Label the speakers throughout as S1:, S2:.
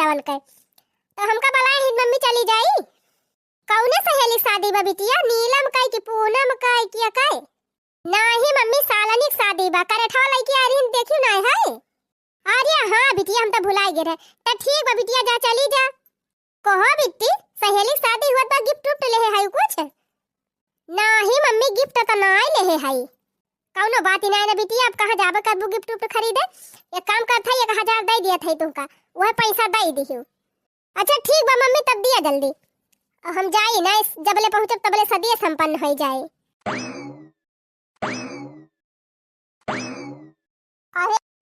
S1: लवन के। तो हमका बोला ही मम्मी चली जाई। कौने सहेली शादी बा बिटिया? नीलम का की पूनम का की काय? नाही मम्मी सालनी शादी बा। करेठा लइकी आ रही देखी ना है। अरे हां बिटिया हम तो भुला गए रहे। त ठीक बा बिटिया जा चली जा। कहो बिट्टी सहेली शादी हुआ तो गिफ्ट उफ्ट ले है कुछ? नाही मम्मी गिफ्ट तो ना ले है। कौनो बात ही नहीं ना बिटिया। अब कहां जाबे करबू गिफ्ट उफ्ट खरीदे? एक काम करथा 1000 दे दिया थे तुमका। वह पैसा दे दियो। अच्छा ठीक बा मम्मी तब दिया जल्दी। हम जाई ना जबले पहुंचब तबले सदिए संपन्न हो जाए।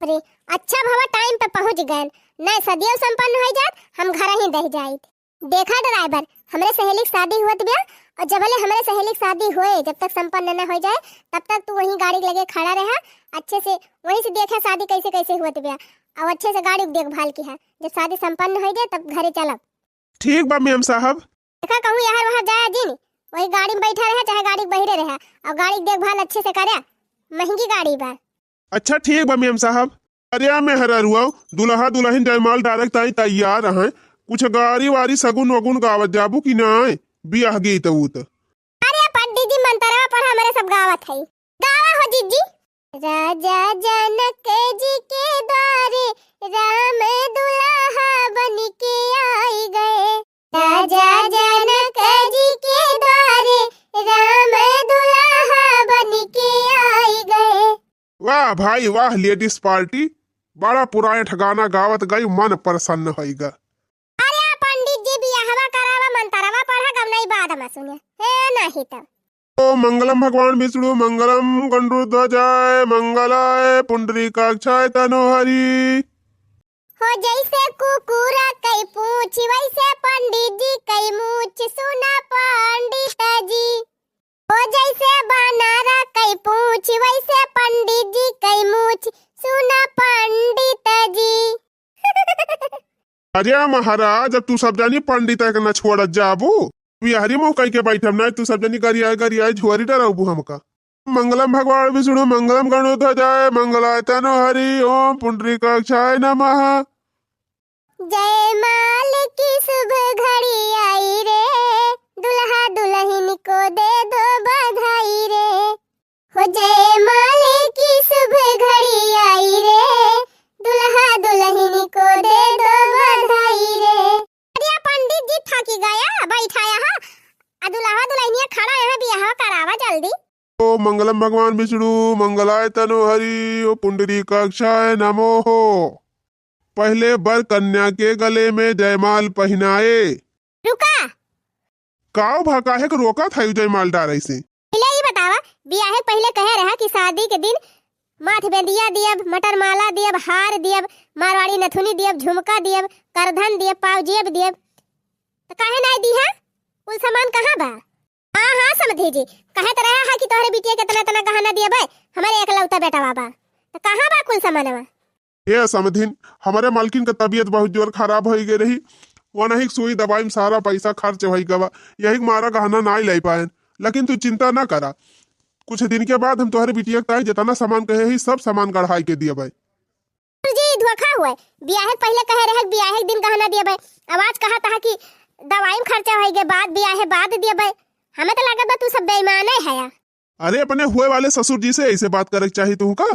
S1: अरे अच्छा भवा टाइम पे पहुंच गए। नहीं सदियों संपन्न हो जात हम घर ही रह जाए। देखा ड्राइवर हमरे सहेली की शादी हुआ बिया और जबले हमरे सहेली की शादी होए जब तक संपन्न न हो जाए तब तक तू वहीं गाड़ी लगे खड़ा रहा। अच्छे से वहीं से देखा शादी कैसे कैसे हुआ बिया और अच्छे से गाड़ी देखभाल की है। जब शादी संपन्न हो जाए तब घरे चलब।
S2: ठीक बा मैम साहब।
S1: देखा कहूँ यार वहाँ जाया दिन वही गाड़ी में बैठा रहा चाहे गाड़ी बहिरे रहा और गाड़ी देखभाल अच्छे से करे। महंगी गाड़ी बा।
S2: अच्छा ठीक बा मैम साहब। अरे मैं हरा रुआ दुल्हा दुल्हन जयमाल डायरेक्ट आई तैयार हैं। कुछ गाड़ी वारी सगुन वगुन गावत जाबू की ना बियाह गई तो
S1: अरे पंडित जी मंतरवा पर हमारे सब गावत है। गावा हो जीजी। राजा जनक जी के द्वारे राम दुल्हा बन के आई गए। राजा जनक जी के द्वारे राम दुल्हा बन के आई गए।
S2: वाह भाई वाह लेडीज पार्टी बड़ा पुराने ठगाना गावत गई मन प्रसन्न होइगा।
S1: अरे पंडित जी बियाहवा करावा मंतरवा पढ़ा गम नहीं बाद में सुने है नहीं तो।
S2: ओ मंगलम भगवान विष्णु मंगलम गंडूध्वजाय मंगलाय पुंडरीकाक्षाय तनोहरि।
S1: हो जैसे कुकुरा कई पूछ वैसे पंडित जी कई मूछ सुना पंडित जी। हो जैसे बानारा कई पूछ वैसे पंडित जी कई मूछ सुना पंडित जी।
S2: अरे महाराज अब तू सब जानी पंडित है न छोड़ जाबू बिहारी मुँह कह के बैठम ना तू सब जानी गरियाए झुआरी डराबू हमका। मंगलम भगवान विष्णु मंगलम गणोध्वजाय मंगलाय तनोहरि ओम पुंडरीकाक्षाय नमः।
S1: जयमाल की शुभ घड़ी आई रे दुल्हा दुल्हन को दे दो बधाई रे। हो जयमाल की शुभ घड़ी आई रे दुल्हा दुल्हन को दे दो बधाई रे। अरे पंडित जी थकी गया बैठाया है दुल्हा दुल्हनिया खड़ा है बियाह करावा जल्दी।
S2: ओ मंगलम भगवान विष्णु मंगलाय तनोहरि ओ पुंडरीकाक्षाय नमः। पहले वर कन्या के गले में जयमाल पहनाए।
S1: रुका
S2: काव भाका है कि रोका था जयमाल डारे से।
S1: पहले ही बतावा बियाह पहले कहे रहा कि शादी के दिन माथ बेदिया दियब मटर माला दियब हार दियब मारवाड़ी नथुनी दियब झुमका दियब करधन दियब पावजेब दियब। तो काहे नहीं दी है? कुल सामान कहाँ बा? हाँ समझी जी कहे तो रहा है कि तोहरे बिटिया कितना तना गहना दियब हमारे एकलौता बेटा बाबा। तो कहाँ बा कुल सामानवा?
S2: ये समधिन हमारे मालकिन का तबीयत बहुत जोर खराब हो गई रही वहाँ ही सुई दवाई में सारा पैसा खर्च हो गवा यही मारा गहना ना ले पाए। लेकिन तू चिंता ना करा कुछ दिन के बाद हम तुम्हारे बिटिया का जितना सामान कहे ही सब सामान गढ़ाई के दिया भाई।
S1: जी धोखा हुआ बियाह पहले कहे रहे बियाह दिन गहना दिया भाई आवाज कहा था कि दवाई में खर्चा हो गए बाद बियाह बाद दिया भाई। हमें तो लगा तू सब बेईमान है या?
S2: अरे अपने हुए वाले ससुर जी से ऐसे बात करे चाहिए तू का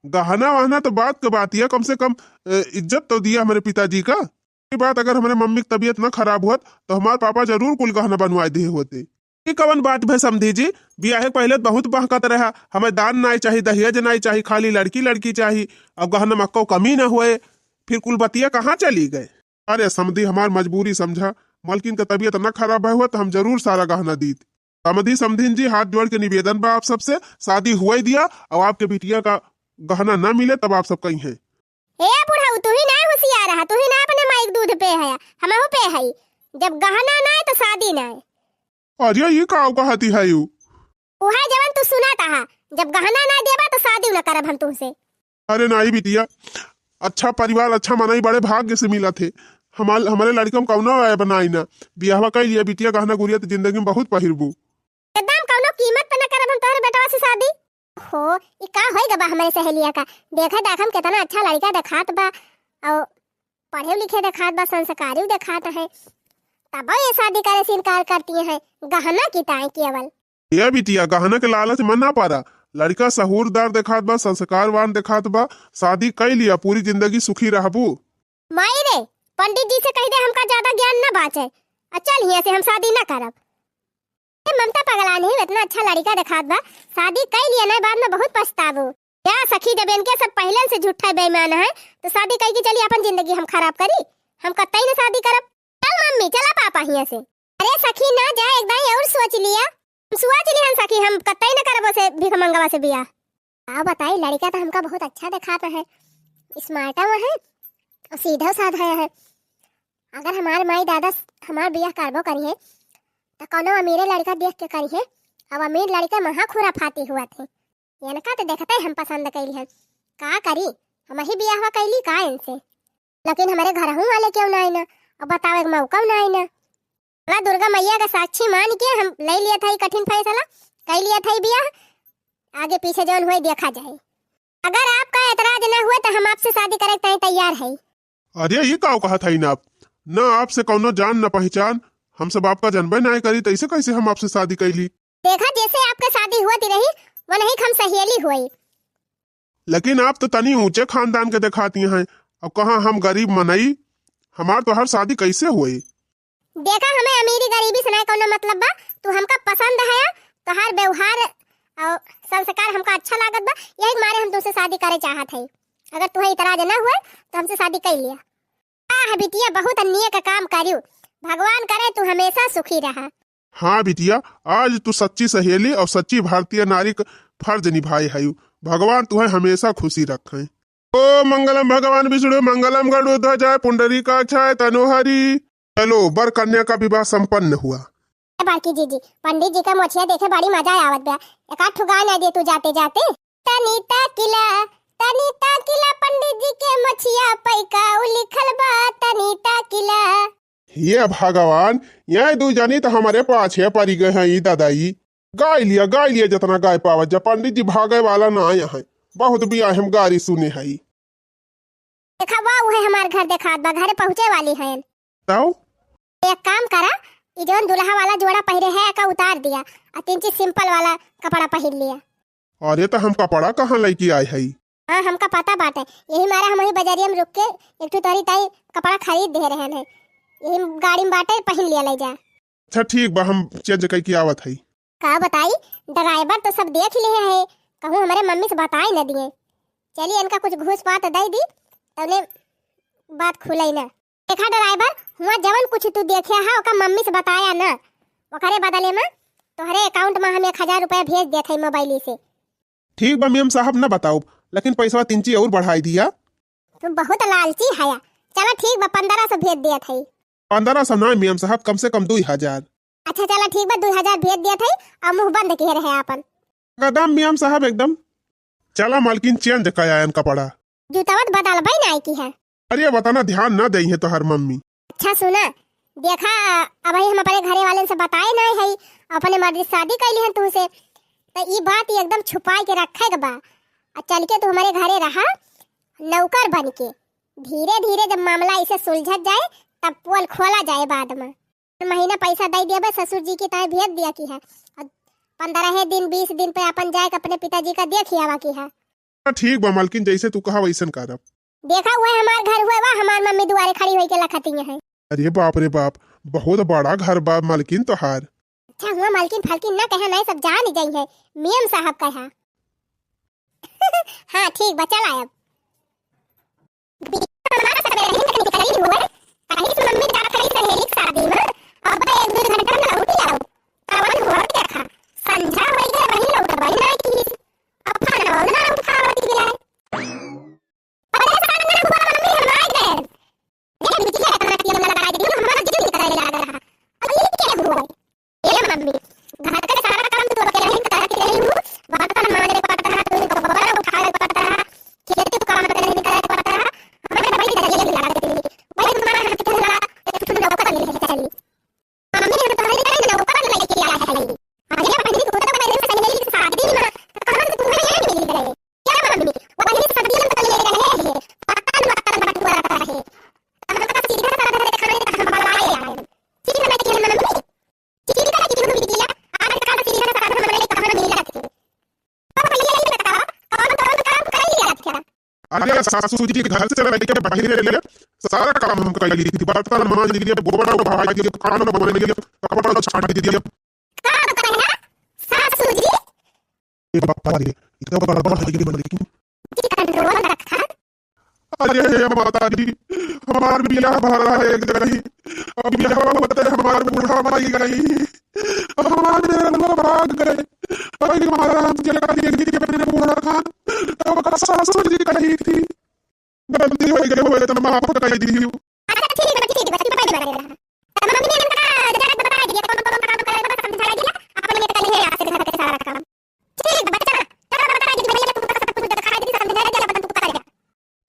S2: गहना वहना तो बात का बात है कम से कम इज्जत तो दिया हमारे पिताजी का। ये बात अगर हमारे मम्मी की तबीयत ना खराब हुआ तो हमारे पापा जरूर कुल गहना बनवा दिए होते। ये कवन बात भाई समझी जी बियाह पहले बहुत बहकत रहा हमें दान नहीं चाहिए दहेज नहीं चाहिए खाली लड़की लड़की चाहिए अब गहना मक्को कमी ना हुए फिर कुल बतिया कहाँ चली गए। अरे समझी हमारी मजबूरी समझा मालकिन का तबीयत न खराब हुआ तो हम जरूर सारा गहना दी। समझी समधिन जी हाथ जोड़ के निवेदन बा आप सबसे शादी हुआ ही दिया और आपके बिटिया का गहना न मिले तब आप सब कहीं है।
S1: ए बुढ़ाऊ तू ही ना होशियार रहा तू ही ना अपने माइक दूध पे है हमहु पे है जब गहना ना है तो शादी ना है।
S2: अरे ये का कहती है यू
S1: ओहा जवन तू सुना था जब गहना ना देबा तो शादी न करब हम तुमसे।
S2: अरे नहीं बिटिया अच्छा परिवार अच्छा मनाई बड़े भाग्य से मिला थे हमारे लड़के में कौनो बनाई ना बियाहवा कर लिया बिटिया गहना गुड़िया तो जिंदगी में बहुत पहिरबू
S1: एकदम कौनो कीमत पे न करब हम तोहरे बेटवा से शादी। हो ई का होई गबा हमारे सहेलिया का देखा देखम कितना अच्छा लड़का दिखात बा और पढ़े लिखे दिखात बा, संस्कारी दिखात है, तब ये शादी करे से इनकार करती है। गहना की ताए केवल
S2: ये बिटिया गहना के लालच मन ना पारा। लड़का सहूरदार दिखात बा, संस्कारवान दिखात बा, शादी कर लिया, पूरी जिंदगी सुखी रहबू।
S1: माई रे, पंडित जी से कह दे हमका ज्यादा ज्ञान न बाचे, चल यहाँ से हम शादी न करब। ममता पगला नहीं, इतना अच्छा लड़का दिखात बा, शादी कर लिया ना, बाद में बहुत पछताबू। क्या सखी जब इनके सब पहले से झूठा बेईमान है, तो शादी कह के चली अपन जिंदगी हम खराब करी, हम कतई न शादी करब। चल मम्मी चला पापा यहाँ से। अरे सखी ना जा, एकदम और सोच लिया, सोच लिया हम सखी, हम कतई न करब से भीख मंगवा से बिया। आओ बताई, लड़का तो हमका बहुत अच्छा दिखाता है, स्मार्ट है और सीधा साधा है। अगर हमारे माई दादा हमार बियाह करबो करी है तो कोनो अमीरे लड़का देख के करी है। अब अमीर लड़का महा खुराफाती हुआ थे, इनका तो देखते हम पसंद कैली है, का करी हम ही बियाह कैली का इनसे। लेकिन हमारे घर हूँ वाले क्यों ना आई ना, अब बताओ एक मौका ना आई ना। दुर्गा मैया का साक्षी मान के हम ले लिया था कठिन फैसला, कर लिया था बियाह, आगे पीछे जौन हुए देखा जाए। अगर आपका एतराज न हुए तो हम आपसे शादी करे के तैयार है।
S2: अरे ये का कहा था आप न आपसे कौनो जान न पहचान, हम सब आपका जनबे ना करी, तो ऐसे कैसे हम आपसे शादी कैली।
S1: देखा जैसे आपका शादी हुआ रही वो नहीं हम सहेली हुई।
S2: लेकिन आप तो तनी ऊंचे खानदान के दिखाती हैं, अब कहाँ हम गरीब मनई, हमार तो हर शादी कैसे हुई।
S1: देखा हमें अमीरी गरीबी से नहीं कोनो मतलब बा, तू हमका पसंद है, तो हर व्यवहार और संस्कार हमका अच्छा लागत बा, यही मारे हम तुमसे शादी करे चाहत है। अगर तुम्हें इतराज न हुए तो हमसे शादी कर लिया। हाँ बिटिया, बहुत अन्याय का काम करियो, भगवान करे तू हमेशा सुखी रहा।
S2: हाँ बिटिया, आज तू सच्ची सहेली और सच्ची भारतीय नारी का फर्ज निभाई है, भगवान तुम्हें हमेशा खुशी रखे। ओ मंगलम भगवान विष्णु, मंगलम गरुड़ पुंडरीकाक्षाय तनोहरि। चलो बर कन्या का विवाह संपन्न हुआ।
S1: बाकी जी पंडित जी का मोछिया देखे बड़ी मजा आवत बा, एक आठ गाना दे तू जाते जाते। तनीता किला पंडित जी के मोछिया पैका लिखल बा, तनीता किला।
S2: ये भगवान, यह दू जनी तो हमारे पाछे पड़ी गए हैं दादाई। गाय लिया जितना गाय पावत, जब पंडित जी भागे वाला ना आया है, बहुत भी हम गारी सुने है।
S1: देखा वाह है हमार घर देखा बा, घर पहुँचे वाली है।
S2: तो
S1: एक काम करा, इजोन दुल्हा वाला जोड़ा पहरे है का उतार दिया और 3 चीज सिंपल वाला कपड़ा पहन लिया।
S2: अरे तो हम कपड़ा कहाँ लेके आए है।
S1: हाँ हमका पता बात है, यही मारा हम वही बाजारिया में रुक के एक तोरी ताई कपड़ा खरीद दे रहे हैं, यही गाड़ी में बाटे पहन लिया ले जा।
S2: अच्छा ठीक बा, हम चेंज करके आवत है।
S1: का बताई, ड्राइवर तो सब देख लिए है, कहूँ हमारे मम्मी से बताई न दिए। चलिए इनका कुछ घूस पात दे दी तब बात खुलाई ना। देखा ड्राइवर, हुआ जवन कुछ तू देखे है ओका मम्मी से बताया ना, ओकरे बदले में तोहरे अकाउंट में हम 1000 रुपया भेज देते मोबाइल से।
S2: ठीक बा मेम साहब न बताओ, लेकिन पैसा 3 ची और बढ़ाई दिया।
S1: तू बहुत लालची है। चलो ठीक बा, 1500 भेज दिया था।
S2: 1500 ना मेम साहब, कम से कम 2000।
S1: अच्छा चलो ठीक बा, 2000 भेज दिया था और मुंह बंद किए रहे अपन।
S2: कदम मेम साहब एकदम। चला मालकिन चेंज कया कपड़ा।
S1: जूतावत बदल भाई ना की है।
S2: अरे बताना ध्यान न दई है तो हर मम्मी।
S1: अच्छा सुना, देखा अब हम अपने घरे वाले से बताए ना है, अपने मर्जी शादी कैली है तुमसे, तो ये बात एकदम छुपाई के रखे बा। और चल के तू हमारे घरे रहा नौकर बन के, धीरे धीरे जब मामला इसे सुलझत जाए तब पोल खोला जाए। बाद में महीना पैसा दे दिया बा, ससुर जी की तरह भेज दिया की है, और 15 दिन 20 दिन पे अपन जाए अपने पिताजी का देख आवा की है।
S2: ठीक बा मालकिन, जैसे तू कहा वैसन करब।
S1: देखा हुआ हमार घर हुआ वा, हमार मम्मी दुआरे खड़ी होई के लखती है।
S2: अरे बाप रे बाप, बहुत बड़ा घर बा मालकिन तोहार।
S1: अच्छा हुआ मालकिन फलकिन ना कहे, नहीं सब जान जाई है, मियम साहब कहा। हाँ ठीक बा, चल आयब। शादी में अब 1-2 घंटा में लौटी आओ, तवन हुआ क्या खा संझा होई गए वही लौट भाई ना की अब खाना ना उठावती गिला। अरे सामने ना हुआ मम्मी हम आ गए, ये बिटिया का नाती वाला लगा दे, हमारा जिद निकल लगा रहा। अब ये क्या हुआ, ये मम्मी घर का सारा काम तो अकेले ही करती रही हूँ, वहां का हमारे पड़ता है, तो बड़ा उठा पड़ता है, खेत के काम करने निकल पड़ता है, हमें बड़ी दर्जे लगा देती है भाई। हमारा हाथ के लगा तो नौकर ले चली मम्मी ने तो हमारे घर नौकर लेके आया है। आगे पहले तो होता मैंने सही नहीं शादी में कहां से तुम्हें ये मिल गए क्या मम्मी, वो पहले शादी में तो ले रहे हैं पता बात हुआ रहा है।
S2: अरे सासू जी के घर से चला के बाहर ले लिया, सारा काम हम कर ली थी, बर्तन मांज लिए, गोबर भाई दिए, खाना बना लिए, कपड़ा छाट दिए।
S1: का बताया ना सासू जी
S2: ये बापा रे इतना बड़ा है बन लेकिन
S1: जी कंट्रोल रखा।
S2: अरे माता जी हमार बियाह भरा है एक जगह ही, अब बियाह होते हमार बूढ़ा भाई गई, अब हमारे मेरे लोग भाग गए, अभी हमारा हम जगह देख के अपने बूढ़ा खान तो सासू जी कही थी गलती हो गई हो तो मां को कही दी।
S1: अच्छा ठीक है ठीक है बता दे रहा तब मम्मी ने कहा जरा बता दिया कौन कौन काम करेगा समझा दिया अपने में कल है आज से घर का सारा काम। ठीक है बच्चा चलो बता दे भैया तुम सब कुछ दिखा दी समझा दिया बता तू करेगा।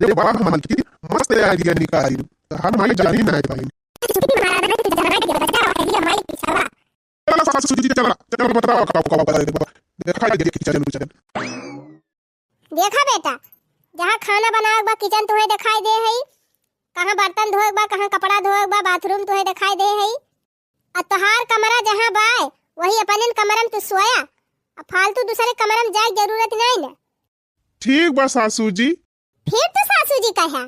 S2: ये बाप हम की मस्त आइडिया निकाली, हम माई जानी ना भाई
S1: छुट्टी मना रहा है जरा के बता आइडिया माई पीछा
S2: चला सासू जी चला चलो बताओ कब बता दे देखा देखी चल चल।
S1: देखा बेटा जहाँ खाना बनाए बा किचन तुम्हें दिखाई दे है, कहाँ बर्तन धोए बा कहाँ कपड़ा धोए बा बाथरूम तुम्हें दिखाई दे है, और तोहार कमरा जहाँ बा वही अपन कमरम तू सोया, अब फालतू दूसरे कमरम जाए जरूरत नहीं ना।
S2: ठीक बा सासू जी।
S1: फिर तो सासू जी कहा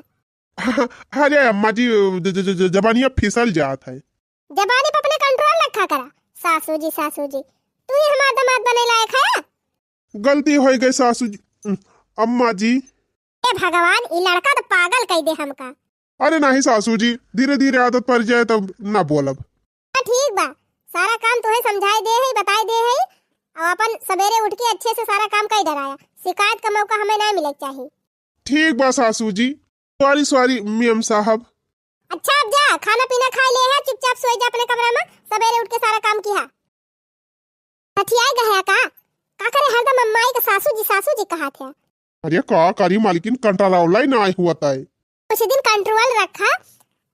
S2: अरे अम्मा जी जबानिया फिसल जात है,
S1: जबानी पे अपने कंट्रोल रखा करा। सासू जी तू ही हमारा दामाद बने लायक है।
S2: गलती हो गई सासू जी। अम्मा जी
S1: ए भगवान ये लड़का तो पागल कह दे हमका।
S2: अरे नहीं सासू जी धीरे धीरे आदत पड़ जाए तब ना बोलब।
S1: ठीक बा सारा काम तुम्हें समझाई दे है बताई दे है, और अपन सवेरे उठ के अच्छे से सारा काम कर डराया, शिकायत का मौका हमें ना मिले चाहिए।
S2: ठीक बा सासू जी, सॉरी मियम साहब।
S1: अच्छा अब जा खाना पीना खा ले है, चुपचाप सो जा अपने कमरे में, सवेरे उठ के सारा काम किया। हथियाई गया का करे हरदम अम्माई के सासू जी कहा थे।
S2: अरे का करी मालकिन कंट्रोल ही ना हुआ था,
S1: कुछ दिन कंट्रोल रखा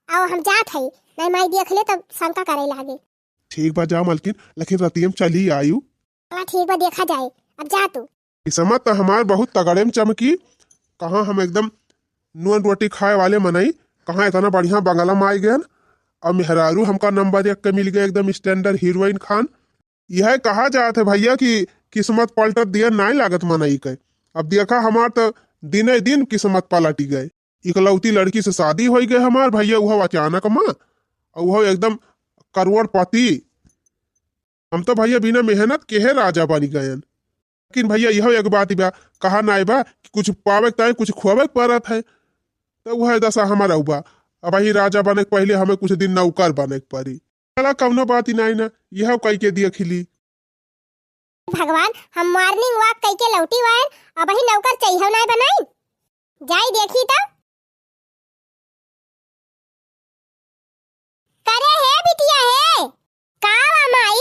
S1: और हम जात है नहीं माई देख ले तब शंका करे लागे।
S2: ठीक बा जा मालकिन, लेकिन रतियम चली आयु।
S1: ठीक बा देखा जाए, अब जा तू।
S2: किस्मत तो हमार बहुत तगड़े में चमकी, कहाँ हम एकदम नून रोटी खाए वाले मनई, कहाँ इतना बढ़िया बंगला में आई गए, और मेहरारू हमका नंबर 1 के मिल गए एकदम स्टैंडर्ड हीरोइन खान। यह कहा जात है भैया कि किस्मत पलट दिया नहीं लागत मनई के। अब देखा हमार तो दिने दिन किस्मत पलटी गए, इकलौती लड़की से शादी हो गए हमार भैया, वह अचानक माँ और वह एकदम करोड़पति। हम तो भैया बिना मेहनत के है राजा बन गए। लेकिन भैया यह एक बात बा कहा ना बा कि कुछ पावे तय कुछ खुआवे पड़त है, तो वह दशा हमारा हुआ। अब ही राजा बने के पहले हमें कुछ दिन नौकर बने के पड़ी, चला कौनो बात ही नहीं ना, यह कह के दिया खिली।
S1: भगवान हम मॉर्निंग वॉक कई के लौटी वाए, अब ही नौकर चाहिए नहीं बनाई जाई देखी तो करे है बिटिया है का माई।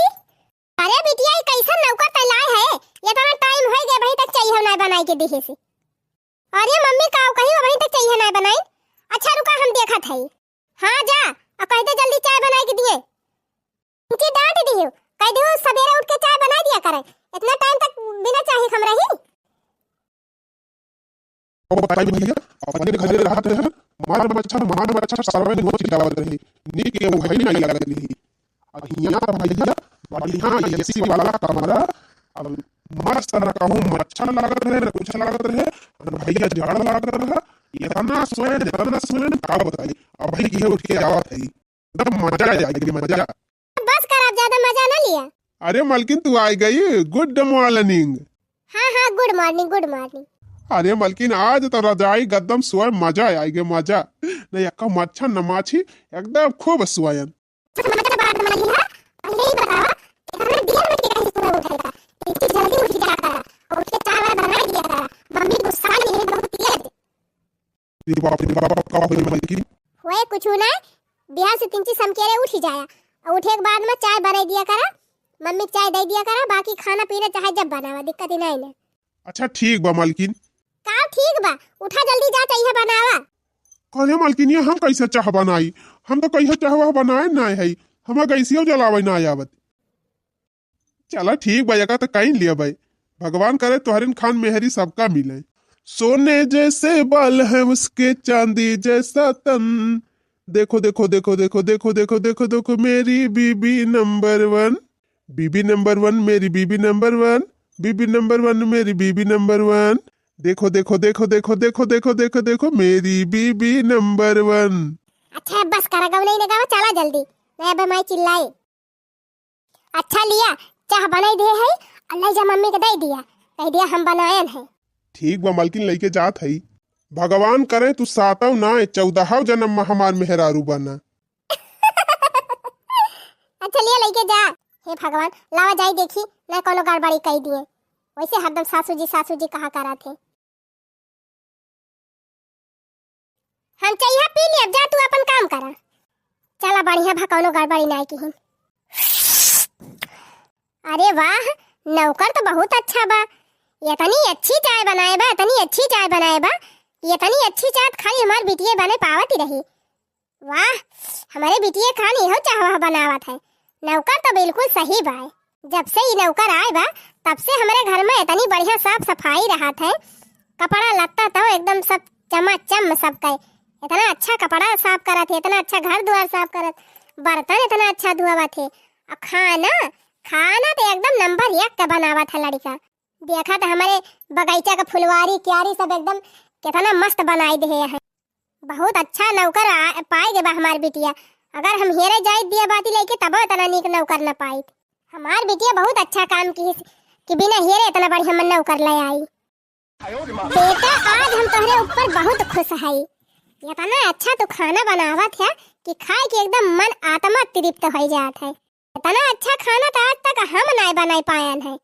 S1: अरे बिटिया ये कैसा नौकर तैयार है, ये तो टाइम हो गया वही तक चाहिए नहीं बनाई के देखे से। अरे मम्मी का कहीं वही तक चाहिए नहीं बनाई। अच्छा रुका हम देखा था। हाँ जा और कह दे जल्दी चाय बना के दिए, उनकी डांट दी हो कह दे सवेरे उठ के चाय बना दिया करे, इतना टाइम तक बिना चाय हम रही।
S2: ओ बताइए भैया अपने घर में रहते हैं, मार मच्छर सारा दिन रोज खिलावत रही, नी के वो है नहीं लगत रही। अब यहां भैया बढ़िया एसी वाला कमरा, अब मस्त रखा हूं, मच्छर लागत रहे कुछ लागत रहे, और भैया झाड़ लागत रहा, इतना सोए का बताई। अब भाई ये उठ के आवत है एकदम मजा आ जाएगी मजा।
S1: बस कर आप ज्यादा मजा ना लिया।
S2: अरे मालकिन तू आ गई, गुड मॉर्निंग।
S1: हाँ गुड मॉर्निंग।
S2: अरे मालकिन आज तो रजाई गद्दम सोए मजा आएगी मजा, नहीं अक्का मच्छर न माछी एकदम खूब सोयन।
S1: होए कुछ ना बिहार से 3 चीज समकेरे उठ ही जाया, और उठे के बाद में चाय बना दिया करा, मम्मी चाय दे दिया करा, बाकी खाना पीना चाहे जब बनावा दिक्कत ही नहीं ना।
S2: अच्छा ठीक बा मालकिन।
S1: का ठीक बा उठा जल्दी जा चाहिए बनावा।
S2: कहले मालकिन ये हम कैसे चाह बनाई, हम तो कैसे चाह बनाए ना है, हमें कैसे जलावे ना आवत। चला ठीक बा जगह तो कहीं लिया भाई, भगवान करे तुहरिन खान मेहरी सबका मिले। सोने जैसे बाल है उसके चांदी जैसा तन, देखो देखो देखो देखो देखो देखो देखो देखो मेरी बीबी नंबर 1, बीबी नंबर 1 मेरी बीबी नंबर 1, बीबी नंबर 1 मेरी बीबी नंबर 1, देखो देखो देखो देखो देखो देखो देखो देखो मेरी बीबी नंबर 1।
S1: अच्छा बस करा गव नहीं गावा, चला जल्दी मैं अब मैं चिल्लाई। अच्छा लिया चाह बनाई दे है, अल्लाह जा मम्मी के दे दिया, कह दिया हम बनायन है।
S2: ठीक बा मालकिन लइके जात हई। भगवान करे तू 7 ना 14 जन्म में हमार मेहरारू बना।
S1: अच्छा लिया लेके जा। हे भगवान लावा जाई देखी ना कोनो गड़बड़ी कह दिए, वैसे हरदम सासू जी कहा करा थे। हम चाहिए पी ले, अब जा तू अपन काम करा। चला बढ़िया भा कोनो गड़बड़ी ना की। अरे वाह नौकर तो बहुत अच्छा बा, इतनी अच्छी चाय बनाए बा, इतनी अच्छी चाय बनाए बा, इतनी अच्छी चाय खाली हमार बिटिया बने पावत ही रही। वाह हमारे बिटिया खानी हो चाह बनावत है। नौकर तो बिल्कुल सही बा। जब से ये नौकर आए बा तब से हमारे घर में इतनी बढ़िया साफ सफाई रहा था, कपड़ा लत्ता तो एकदम सब चमाचम सब कहे, इतना अच्छा कपड़ा साफ करा थे, इतना अच्छा घर द्वार साफ करा, बर्तन इतना अच्छा धुआ थे, और खाना खाना तो एकदम नंबर 1 का बनावा था लड़का। देखा था हमारे बगीचा का फुलवारी क्यारी सब एकदम कितना मस्त बनाई दे है। बहुत अच्छा नौकर पाएगे बा हमार बिटिया। अगर हम हेरे जाए दिया बाती लेके तब इतना नीक नौकर न पाई। हमार बिटिया बहुत अच्छा काम की कि बिना हेरे इतना बढ़िया मन नौकर ले आई। बेटा आज हम तुम्हारे ऊपर बहुत खुश है, इतना अच्छा तो खाना बनावत है कि खाए के एकदम मन आत्मा तृप्त हो जात है। इतना अच्छा खाना तो आज तक हम नहीं बना पायन है,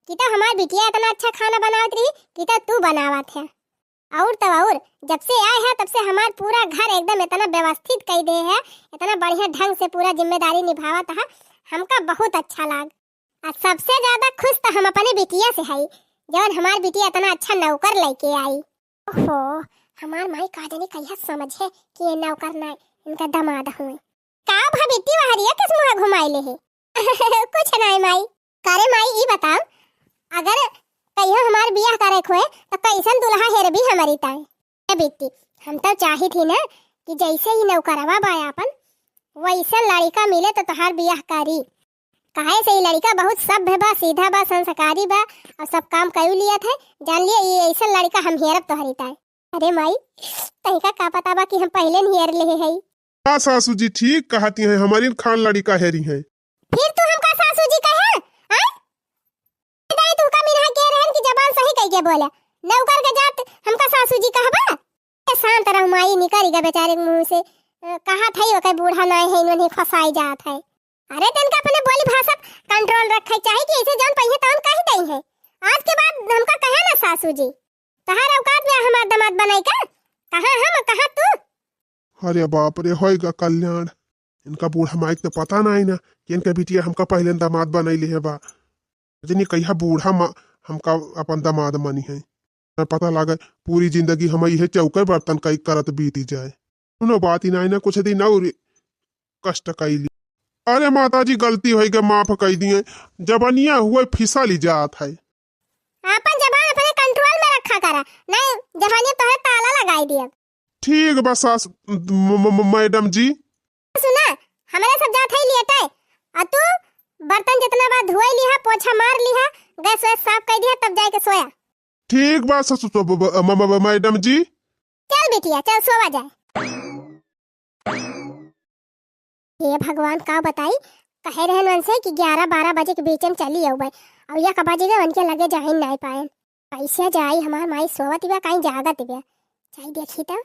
S1: कि तो हमार बिटिया इतना अच्छा खाना बनावत रही कि तो तू बनावत है। और तो और जब से आए हैं तब से हमार पूरा घर एकदम इतना व्यवस्थित कर दे है, इतना बढ़िया ढंग से पूरा जिम्मेदारी निभावत है, हमका बहुत अच्छा लाग। और सबसे ज्यादा खुश तो हम अपने बिटिया से है, जब हमार बिटिया इतना अच्छा नौकर लेके आई। ओहो हमार माई का जाने कहिया समझे कि ये नौकर ना इनका दामाद हुए। का भाभी वहरिया किस मुंह घुमाई ले है? कुछ नहीं माई। करे माई ई बताओ, अगर कहियो हमार बियाह करे खोए तो कैसन दुल्हा हेर भी हमारी ताए। ए बेटी हम तो चाही थी ना कि जैसे ही नौकरवा बाया अपन वैसा लड़का मिले तो तोहार बियाह करी। काहे से ये लड़का बहुत सभ्य बा, सीधा बा, संस्कारी बा और सब काम कर लिया था। जान लिया ये ऐसा लड़का हम हेरब तोहरी ताए। अरे माई तहिका का पता बा कि हम पहले नहीं हेर ले है।
S2: हाँ सासू जी ठीक कहती हैं, हमारी खान लड़का हेरी है।
S1: फिर तू हमका सासू जी कहे? तू का मिनहा के रहन की जबान सही कह के बोले, नौकर के जात हमका सासू जी कहबा? शांत रह माई, निकरी गा बेचारे मुंह से कहा था यो के बूढ़ा नहीं है, इन्होंने फसाई जात है। अरे तन का अपने बोली भाषा कंट्रोल रखे चाहिए कि ऐसे जान पहिए तन कही दई है। आज के बाद हमका कहे ना सासू जी, तहार औकात में हमार दामाद बनाई का? कहां हम कहां तू?
S2: अरे बाप रे होएगा कल्याण, इनका बूढ़ा माइक तो पता नहीं ना कि इनका बिटिया हमका पहले दामाद बनैली है बा। जनी कहिया बूढ़ा हमका अपन दामाद मनी है, पता लगे पूरी जिंदगी हम यह चौके बर्तन कई करत बीती जाए। उनो बात ही नहीं ना कुछ दिन और कष्ट कैली। अरे माता जी गलती हो गई माफ कह दिए, जबनिया हुए फिसली जात है।
S1: अपन जबान अपने कंट्रोल में रखा करा, नहीं जबानिया तो है ताला लगाई दिया।
S2: ठीक बस मैडम जी।
S1: सुना हमारे सब जात है लेटे, आ तू बर्तन जितना बार धोई लिहा, पोछा मार लिहा, गैस वैस साफ कर दिया, तब जाके सोया।
S2: ठीक बात मैडम जी।
S1: चल बिटिया चल सोवा जाए। हे भगवान का बताई, कहे रहन वन से कि 11-12 बजे के बीच में चली आऊ भाई, अब या कब बजेगा वन के लगे जाए नहीं पाए। कैसे जाई हमार माई सोवत बा कहीं जागत बा, चाहे देखी तो।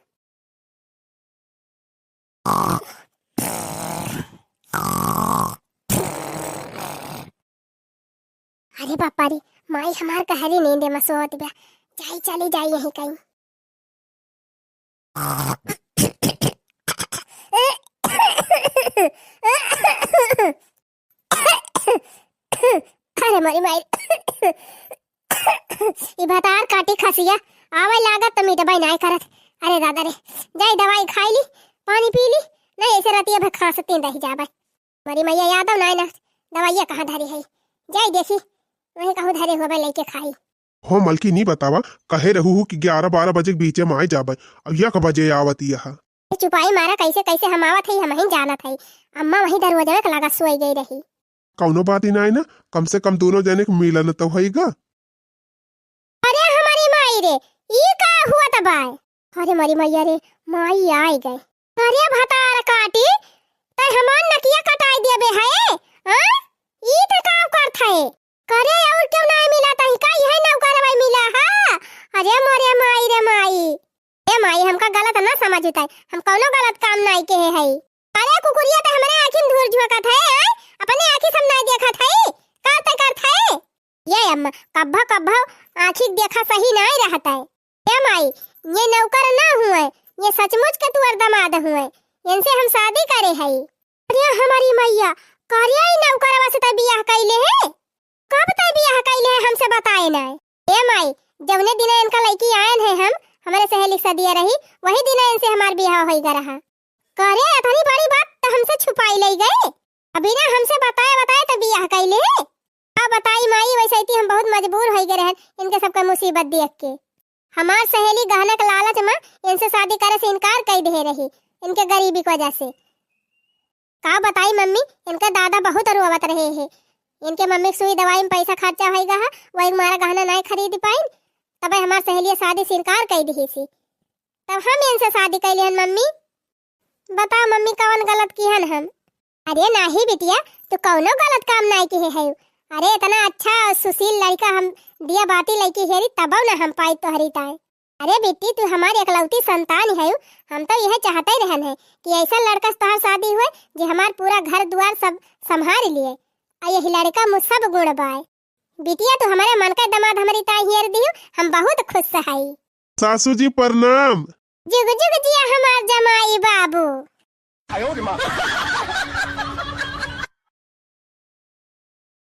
S1: अरे बापा रे माई हमार कहली नींद में सोवत बा, जाई चली जाई यहीं कहीं। अरे मारी माई ई भतार काटी खसिया आवे लागत तो मीठा भाई नहीं करत। अरे दादा रे जाई दवाई खाई ली, पानी पी ली, नहीं ऐसे रतिया भर खा सकती रही जा भाई। मारी मैया यादव नहीं ना दवाइया कहाँ धरी है, जाई देखी वही कहूँ धरे हो लेके खाई।
S2: हो मलकी नहीं बतावा कहे रहू कि 11-12 बजे के बीच में आए जाबे, अब यह बजे आवत यह
S1: चुपाई मारा कैसे कैसे हम आवत है, हम ही जाना था। अम्मा वही दरवाजे में लगा सोई गई रही।
S2: कौनो बात ही नहीं ना, कम से कम दोनों जने के मिलन तो होएगा।
S1: अरे हमारी माई रे ई का हुआ तबाय? अरे मरी मैया रे, माई आई गए। अरे भतार काटी, तै हमान नकिया कटाई दिया बे है? हां? ई त काम करत है। करे और क्यों नहीं मिला तही का यही नौकरवा मिला हा? अरे मरे माई रे माई। ए माई हमका गलत ना समझता है। हम कोनो गलत काम नहीं के है। अरे कुकुरिया त हमरे आंखिन धूर झुकत है, अपने आंखी सब नहीं देखत है। का त करत है? ये अम्मा कब्बा कब्बा आंखी देखा सही नहीं रहता है। ए माई, ये नौकर ना हुए, ये सचमुच के तू दमाद हुए। इनसे हम शादी करे है। अरे हमारी मैया, करिया ही नौकरवा से त बियाह कइले है? कब त बियाह कइले है हमसे बताए नहीं। ए माई, जवने दिन इनका लड़की आयन है हम हमारे सहेली सदिया रही, वही दिन इनसे हमार बियाह होई ग रहा। करे इतनी बड़ी बात तो हमसे छुपाई ले गए। अभी ना हमसे बताए तो बियाह कइले है। अब बताई माई, वैसे ही हम बहुत मजबूर हो गए रहे इनके सबका मुसीबत देख के। हमार सहेली गहना के लालच में इनसे शादी करे से इनकार कर दे रही, इनके गरीबी की वजह से। का बताई मम्मी, इनके दादा बहुत रोवत रहे हैं। इनके मम्मी सुई दवाई में पैसा खर्चा हो गया, वही हमारा गहना नहीं खरीद पाई। तब हमार सहेली शादी से इनकार कर दी थी, तब हम इनसे शादी कैले हन। मम्मी बताओ मम्मी, कौन गलत की हन हम? अरे नहीं बिटिया, तू कौनो गलत काम नहीं की है। अरे इतना अच्छा सुशील लड़का हम दिया बाती लड़की हेरी, तब ना हम पाई तो हरीताए। अरे बेटी, तू हमारी एकलौती संतान है। हम तो यह चाहते ही रहन है कि ऐसा लड़का से तोहर शादी हुए जो हमार पूरा घर द्वार सब संभाल लिए। और यही लड़का मुझ सब गुण बाय। बिटिया, तू हमारे मन का दामाद हमारी ताई हेर दियो, हम बहुत खुश है।
S2: सासू जी प्रणाम।
S1: जुग जुग जिया हमार जमाई बाबू।